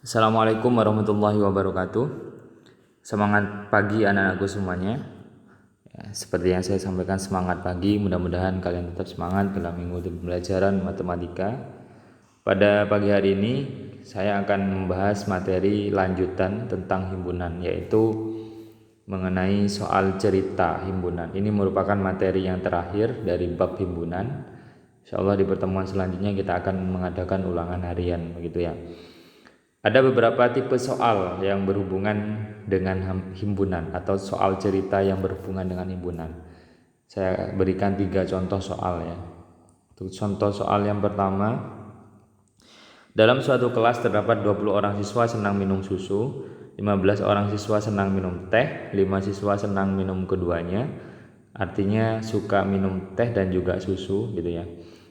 Assalamualaikum warahmatullahi wabarakatuh. Semangat pagi anak-anakku semuanya. Seperti yang saya sampaikan, semangat pagi. Mudah-mudahan kalian tetap semangat dalam mengikuti pembelajaran matematika. Pada pagi hari ini saya akan membahas materi lanjutan tentang himpunan, yaitu mengenai soal cerita himpunan. Ini merupakan materi yang terakhir dari bab himpunan. Insyaallah di pertemuan selanjutnya kita akan mengadakan ulangan harian, begitu ya. Ada beberapa tipe soal yang berhubungan dengan himpunan atau soal cerita yang berhubungan dengan himpunan. Saya berikan 3 contoh soal ya. Untuk contoh soal yang pertama, dalam suatu kelas terdapat 20 orang siswa senang minum susu, 15 orang siswa senang minum teh, 5 siswa senang minum keduanya. Artinya suka minum teh dan juga susu gitu ya.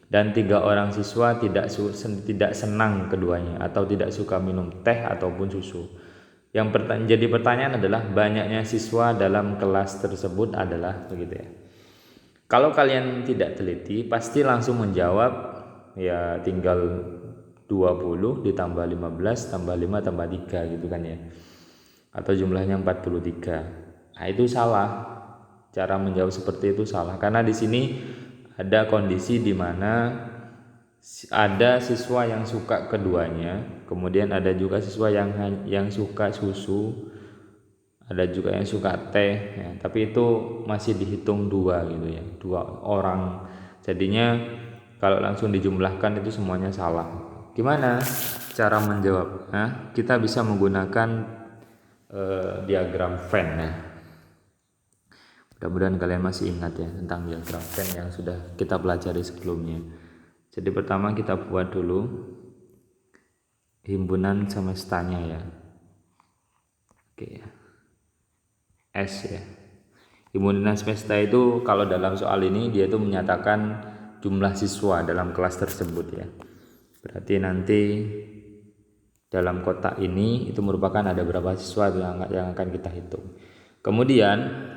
Dan 3 orang siswa tidak senang keduanya atau tidak suka minum teh ataupun susu. Yang jadi pertanyaan adalah banyaknya siswa dalam kelas tersebut adalah begitu ya. Kalau kalian tidak teliti pasti langsung menjawab ya, tinggal 20 ditambah 15 tambah 5 tambah 3 gitu kan ya. Atau jumlahnya 43. Nah, itu salah. Cara menjawab seperti itu salah karena di sini ada kondisi di mana ada siswa yang suka keduanya, kemudian ada juga siswa yang suka susu, ada juga yang suka teh ya, tapi itu masih dihitung 2 gitu ya, 2 orang. Jadinya kalau langsung dijumlahkan itu semuanya salah. Gimana cara menjawab? Nah, kita bisa menggunakan diagram Venn ya. Mudah-mudahan kalian masih ingat ya tentang diagram Venn yang sudah kita pelajari sebelumnya. Jadi pertama kita buat dulu himpunan semestanya ya. Oke ya. S ya. Himpunan semesta itu kalau dalam soal ini dia itu menyatakan jumlah siswa dalam kelas tersebut ya. Berarti nanti dalam kotak ini itu merupakan ada berapa siswa yang akan kita hitung. Kemudian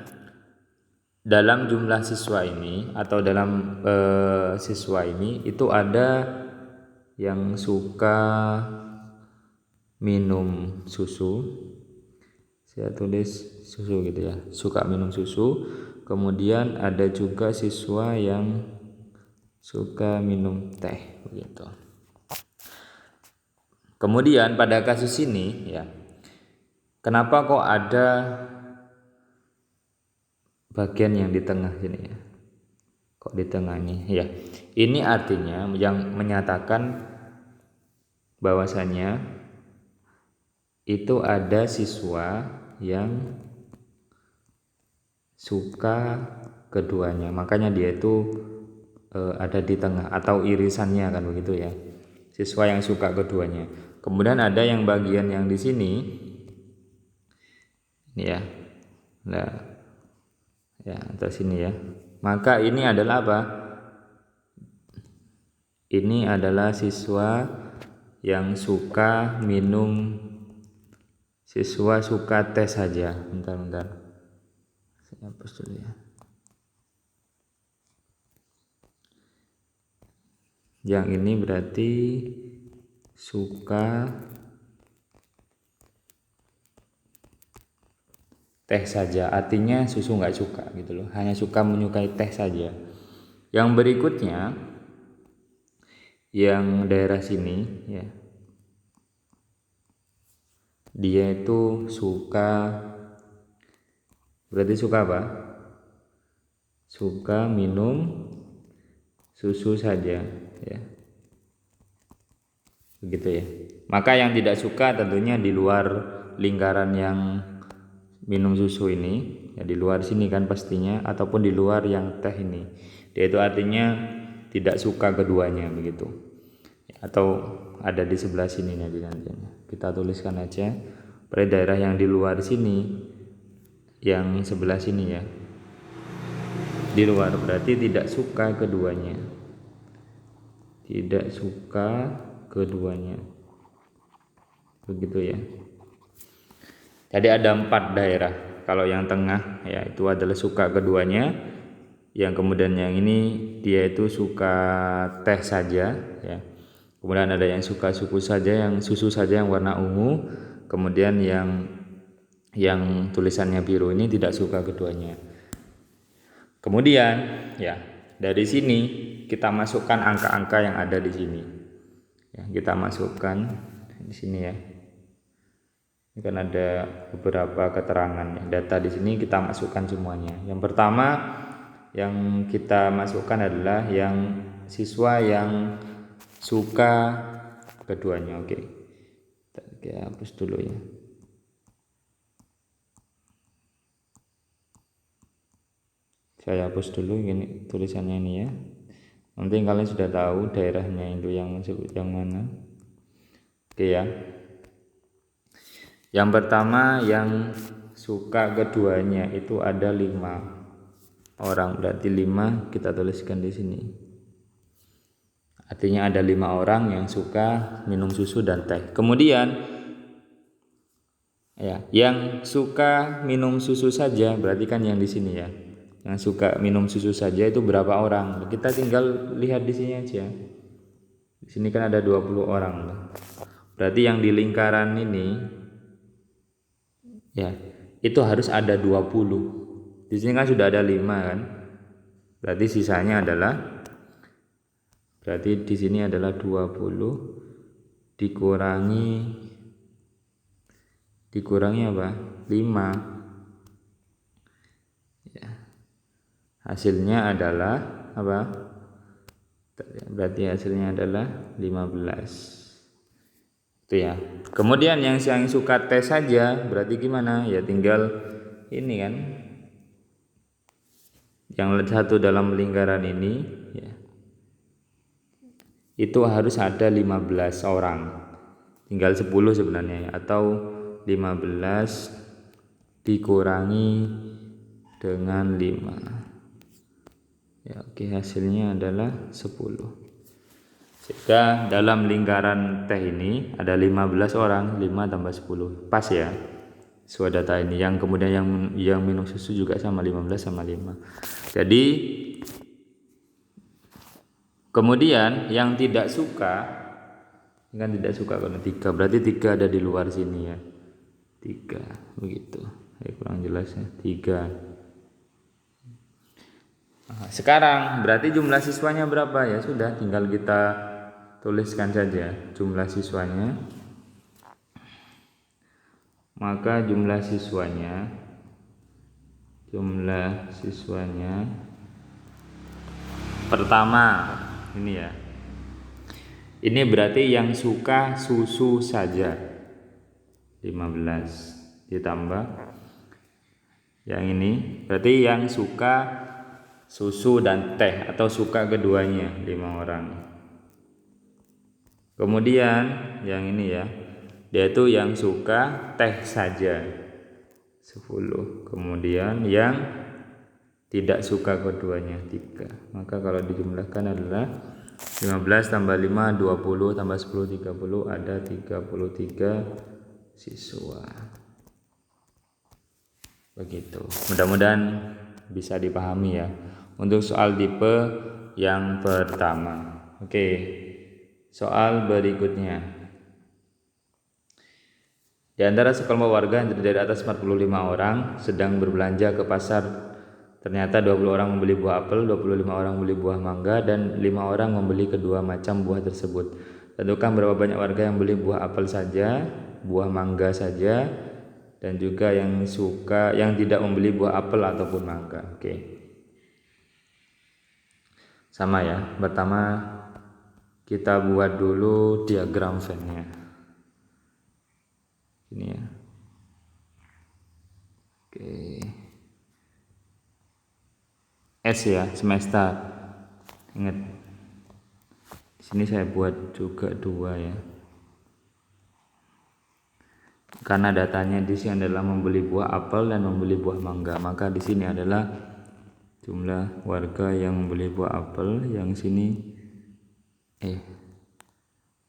dalam jumlah siswa ini atau dalam siswa ini itu ada yang suka minum susu. Saya tulis susu gitu ya, suka minum susu. Kemudian ada juga siswa yang suka minum teh begitu. Kemudian pada kasus ini ya, kenapa kok ada bagian yang di tengah sini ya? Kok di tengah ini ya? Ini artinya yang menyatakan bahwasanya itu ada siswa yang suka keduanya, makanya dia itu ada di tengah atau irisannya kan begitu ya, siswa yang suka keduanya. Kemudian ada yang bagian yang di sini ya, nah ya atau sini ya, maka ini adalah apa? Ini adalah siswa yang suka minum, siswa suka teh saja. Bentar saya hapus dulu ya. Yang ini berarti suka teh saja, artinya susu nggak suka gitu loh, hanya suka menyukai teh saja. Yang berikutnya yang daerah sini ya, dia itu suka, berarti suka apa? Suka minum susu saja ya, begitu ya. Maka yang tidak suka tentunya di luar lingkaran yang minum susu ini ya, di luar sini kan pastinya, ataupun di luar yang teh ini, dia itu artinya tidak suka keduanya begitu. Atau ada di sebelah sini nantinya kita tuliskan aja pada daerah yang di luar sini, yang sebelah sini ya, di luar berarti tidak suka keduanya, tidak suka keduanya begitu ya. Jadi ada 4 daerah. Kalau yang tengah ya itu adalah suka keduanya, yang kemudian yang ini dia itu suka teh saja ya. Kemudian ada yang suka susu saja yang warna ungu. Kemudian yang tulisannya biru ini tidak suka keduanya. Kemudian ya, dari sini kita masukkan angka-angka yang ada di sini. Ya, kita masukkan di sini ya. Ini kan ada beberapa keterangan ya. Data di sini kita masukkan semuanya. Yang pertama yang kita masukkan adalah yang siswa yang suka keduanya. Oke. Kita hapus dulu ya. Saya hapus dulu ini tulisannya ini ya. Nanti kalian sudah tahu daerahnya itu yang mana. Oke ya. Yang pertama yang suka keduanya itu ada 5 orang. Berarti 5 kita tuliskan di sini. Artinya ada 5 orang yang suka minum susu dan teh. Kemudian ya, yang suka minum susu saja berarti kan yang di sini ya. Yang suka minum susu saja itu berapa orang? Kita tinggal lihat di sini aja. Di sini kan ada 20 orang. Berarti yang di lingkaran ini ya, itu harus ada 20. Di sini kan sudah ada 5 kan? Berarti sisanya adalah di sini adalah 20 dikurangi apa? 5. Hasilnya adalah apa? Berarti hasilnya adalah 15. Itu ya. Kemudian yang suka teh saja berarti gimana? Ya tinggal ini kan. Yang satu dalam lingkaran ini ya. Itu harus ada 15 orang. Tinggal 10 sebenarnya atau 15 dikurangi dengan 5. Ya, oke, hasilnya adalah 10. Jika dalam lingkaran teh ini ada 15 orang, 5 tambah 10. Pas ya. Sesuai data ini. Yang kemudian yang minum susu juga sama 15 sama 5. Jadi kemudian yang tidak suka kan tidak suka karena 3. Berarti 3 ada di luar sini ya. 3 begitu. Kurang jelas ya. 3. Sekarang berarti jumlah siswanya berapa ya? Sudah tinggal kita tuliskan saja jumlah siswanya. Maka jumlah siswanya pertama ini ya. Ini berarti yang suka susu saja 15 ditambah yang ini berarti yang suka susu dan teh atau suka keduanya 5 orang. Kemudian yang ini ya, dia itu yang suka teh saja 10. Kemudian yang tidak suka keduanya 3. Maka kalau dijumlahkan adalah 15 tambah 5 20 tambah 10 30, ada 33 siswa. Begitu. Mudah-mudahan bisa dipahami ya. Untuk soal tipe yang pertama. Oke. Soal berikutnya. Di antara sekelompok warga yang terdiri dari atas 45 orang sedang berbelanja ke pasar. Ternyata 20 orang membeli buah apel, 25 orang membeli buah mangga, dan 5 orang membeli kedua macam buah tersebut. Tentukan berapa banyak warga yang beli buah apel saja, buah mangga saja, dan juga yang tidak membeli buah apel ataupun mangga. Oke. Sama ya. Pertama kita buat dulu diagram Venn-nya. Ini ya. Oke. S ya, semester. Ingat. Di sini saya buat juga 2 ya. Karena datanya di sini adalah membeli buah apel dan membeli buah mangga, maka di sini adalah jumlah warga yang membeli buah apel, yang sini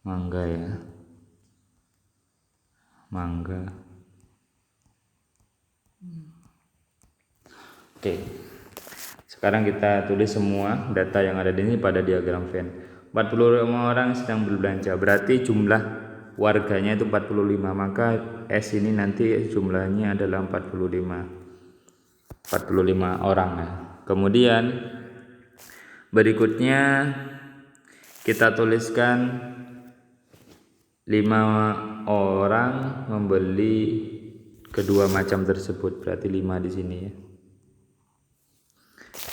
mangga ya. Mangga. Oke. Sekarang kita tulis semua data yang ada di sini pada diagram Venn. 45 orang sedang berbelanja, berarti jumlah warganya itu 45, maka S ini nanti jumlahnya adalah 45 orang ya. Kemudian berikutnya kita tuliskan 5 orang membeli kedua macam tersebut, berarti 5 di sini ya.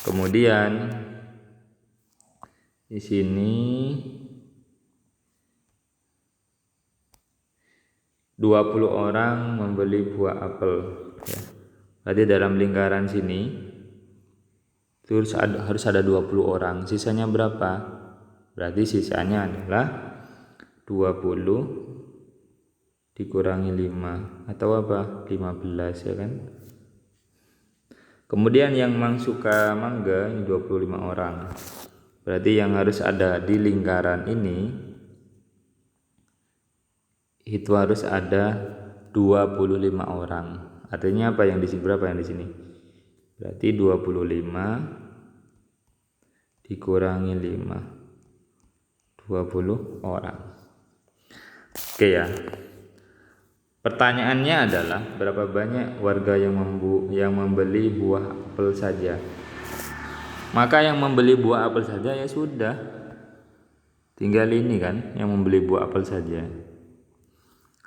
Kemudian di sini 20 orang membeli buah apel ya. Berarti dalam lingkaran sini harus ada 20 orang. Sisanya berapa? Berarti sisanya adalah 20 dikurangi 5 atau apa? 15 ya kan? Kemudian yang suka mangga ini 25 orang. Berarti yang harus ada di lingkaran ini itu harus ada 25 orang. Artinya apa yang di sini? Berapa yang di sini? Berarti 25 dikurangi 5. 20 orang. Oke ya. Pertanyaannya adalah berapa banyak warga yang membeli buah apel saja? Maka yang membeli buah apel saja ya sudah. Tinggal ini kan yang membeli buah apel saja.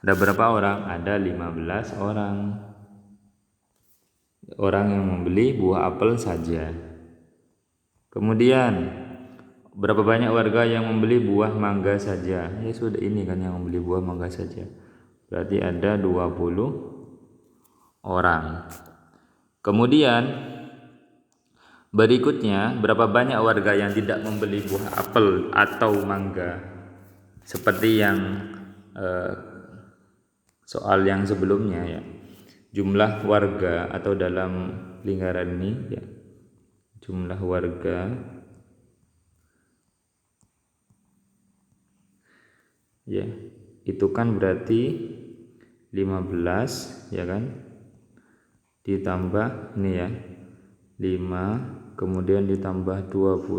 Ada berapa orang? Ada 15 orang. Orang yang membeli buah apel saja. Kemudian berapa banyak warga yang membeli buah mangga saja? Ya sudah, ini kan yang membeli buah mangga saja. Berarti ada 20 orang. Kemudian berikutnya, berapa banyak warga yang tidak membeli buah apel atau mangga? Seperti yang soal yang sebelumnya ya. Jumlah warga atau dalam lingkaran ini ya. Jumlah warga ya, itu kan berarti 15 ya kan? Ditambah ini ya. 5, kemudian ditambah 20,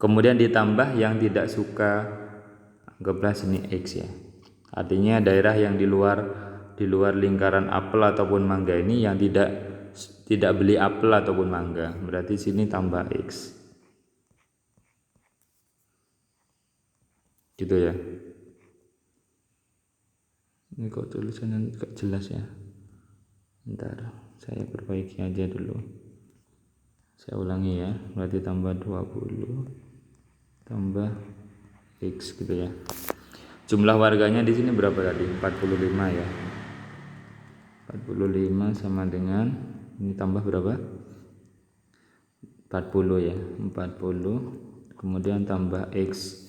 kemudian ditambah yang tidak suka, anggaplah sini X ya. Artinya daerah yang di luar lingkaran apel ataupun mangga ini yang tidak beli apel ataupun mangga, berarti sini tambah X gitu ya. Ini kok tulisannya gak jelas ya. Bentar, saya perbaiki aja dulu. Saya ulangi ya. Berarti tambah 20 tambah X gitu ya. Jumlah warganya di sini berapa tadi? 45 ya. 45 sama dengan ini tambah berapa? 40 ya. 40 kemudian tambah X.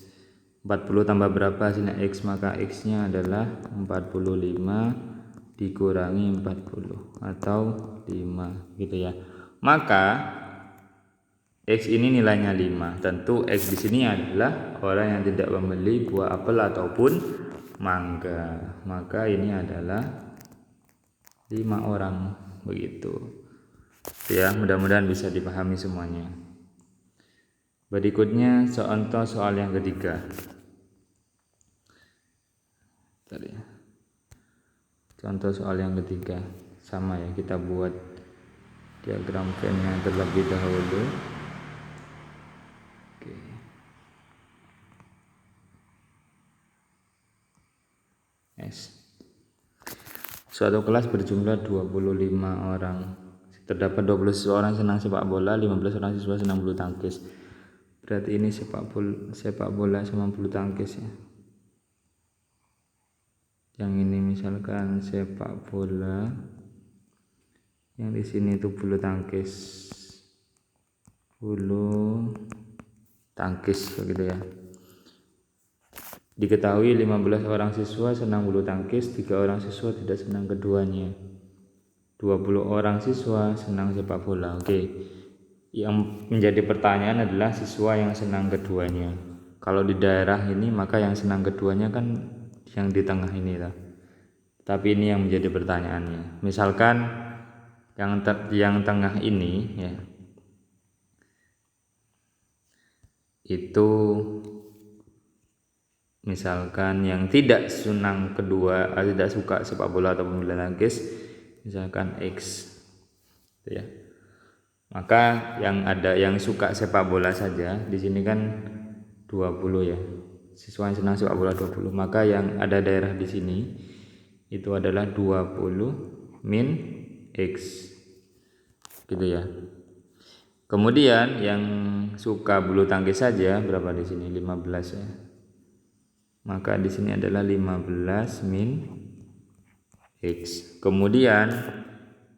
40 tambah berapa sini X, maka X-nya adalah 45 dikurangi 40 atau 5 gitu ya. Maka X ini nilainya 5. Tentu X di sini adalah orang yang tidak membeli buah apel ataupun mangga. Maka ini adalah 5 orang begitu. Ya, mudah-mudahan bisa dipahami semuanya. Berikutnya contoh soal yang ketiga. Contoh soal yang ketiga sama ya, kita buat diagram Venn-nya terlebih dahulu. Oke. Suatu kelas berjumlah 25 orang. Terdapat 20 siswa orang senang sepak bola, 15 orang siswa senang bulu tangkis. Berarti ini sepak bola sama bulu tangkis ya. Yang ini misalkan sepak bola, yang di sini itu bulu tangkis begitu ya. Diketahui 15 orang siswa senang bulu tangkis, 3 orang siswa tidak senang keduanya. 20 orang siswa senang sepak bola. Oke. Yang menjadi pertanyaan adalah siswa yang senang keduanya. Kalau di daerah ini maka yang senang keduanya kan yang di tengah ini lah. Tapi ini yang menjadi pertanyaannya. Misalkan yang tengah ini ya. itu misalkan yang tidak senang tidak suka sepak bola atau bulu tangkis, misalkan X, gitu ya. Maka yang suka sepak bola saja di sini kan 20 ya. Siswa yang senang sepak bola 20, maka yang ada daerah di sini itu adalah 20 min X, gitu ya. Kemudian yang suka bulu tangkis saja berapa di sini? 15 ya. Maka di sini adalah 15 min X. Kemudian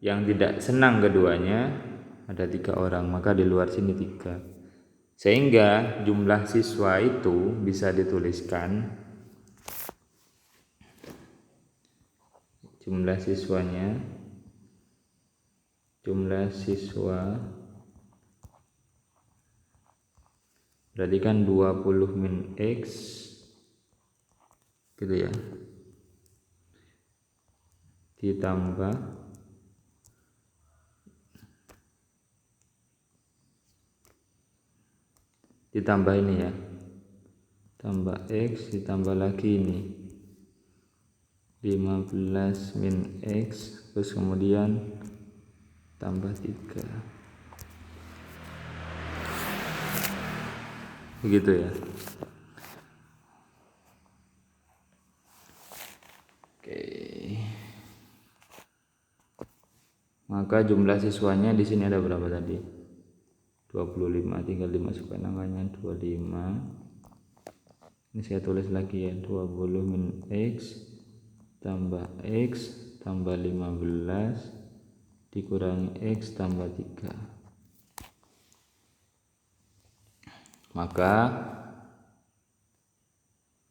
yang tidak senang keduanya ada 3 orang, maka di luar sini 3. Sehingga jumlah siswa itu bisa dituliskan jumlah siswa berarti kan 20 min X, gitu ya, ditambah ini ya, tambah X ditambah lagi ini 15 min X, terus kemudian tambah 3, begitu ya. Oke. Maka jumlah siswanya di sini ada berapa tadi? 25, tinggal dimasukkan angkanya 25. Ini saya tulis lagi ya, 20 min X tambah X tambah 15 dikurangi X tambah 3. Maka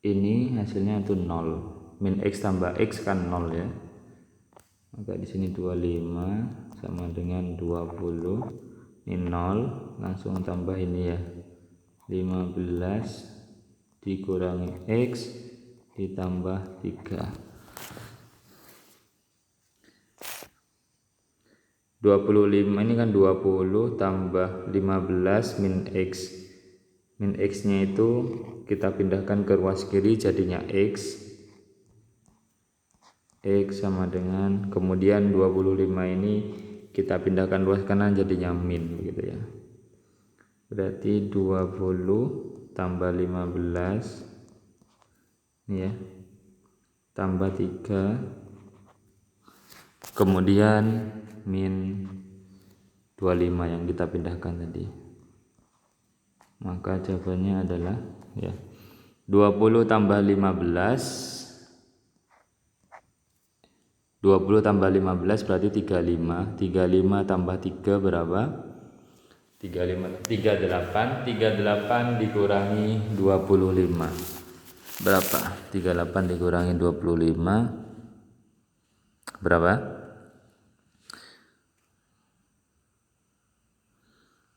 ini hasilnya itu 0. Min X tambah X kan 0 ya. Maka di sini 25 sama dengan 20. Ini 0, langsung tambah ini ya, 15 dikurangi X ditambah 3. 25 ini kan 20 tambah 15 min X. Min X nya itu kita pindahkan ke ruas kiri jadinya X sama dengan, kemudian 25 ini kita pindahkan ruas kanan jadinya min, begitu ya. Berarti 20 tambah 15 ini ya, tambah 3, kemudian min 25 yang kita pindahkan tadi. Maka jawabannya adalah ya 20 tambah 15 berarti 35. 35 tambah 3 berapa? 38 dikurangi 25 berapa? 38 dikurangi 25 berapa?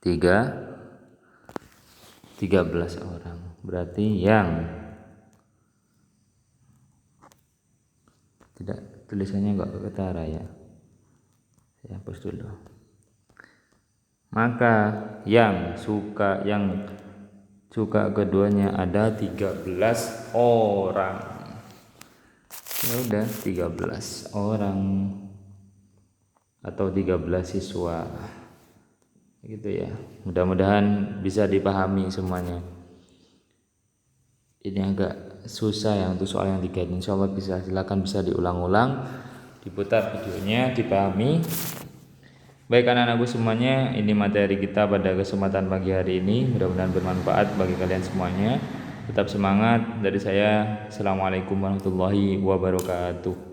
13 orang. Berarti yang tidak, tulisannya enggak ketara ya, saya hapus dulu. Maka yang suka keduanya ada 13 orang. Ya udah, 13 orang atau 13 siswa, gitu ya. Mudah-mudahan bisa dipahami semuanya. Ini agak susah ya untuk soal yang 3 ini. Insyaallah silakan bisa diulang-ulang, diputar videonya, dipahami. Baik anak-anakku semuanya, ini materi kita pada kesempatan pagi hari ini. Mudah-mudahan bermanfaat bagi kalian semuanya. Tetap semangat dari saya. Assalamualaikum warahmatullahi wabarakatuh.